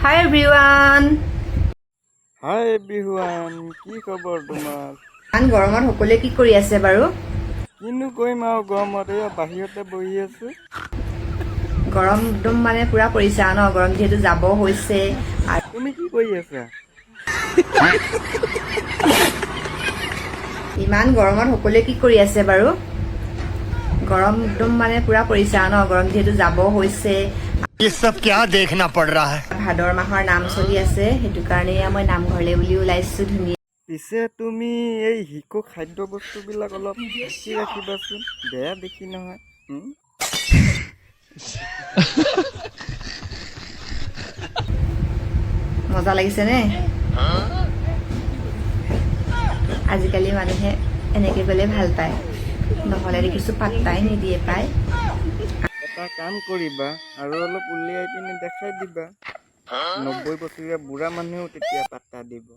Hi everyone. হাই বিহুৱান, কি খবৰ তোমাৰ? ইমান গৰমত সকলোৱে কি কৰি আছে বাৰু? কিনো কৰিম আৰু গৰমত এয়া বাহিৰতে বহি আছো। গৰম একদম মানে পুৰা পৰিছে ন, গৰম যিহেতু যাব হৈছে আৰু তুমি কি কৰি আছা? ইমান গৰমত সকলোৱে কি কৰি আছে বাৰু? গৰম একদম মানে পুৰা পৰিছে ন, গৰম যিহেতু যাব হৈছে। ये सब क्या देखना पड़ रहा है। ভাদৰ মাহৰ নাম চলি আছে, সেইটো কাৰণে মই নামঘৰলৈ বুলি ওলাইছো ধুনীয়া। পিছে তুমি এই শিকো খাদ্য বস্তুবিলাক অলপ ঢাকি ৰাখিবাচোন, বেয়া দেখি নহয়। মজা লাগিছে নে? আজিকালি মানুহে এনেকে গ'লে ভাল পায়, নহ'লে দেখিছোঁ পাত্তাই নিদিয়ে পায়। এটা কাম কৰিবা আৰু অলপ উলিয়াই পিনে দেখাই দিবা। 90 বছৰীয়া বুঢ়া মানুহেও তেতিয়া পাত্তা দিব।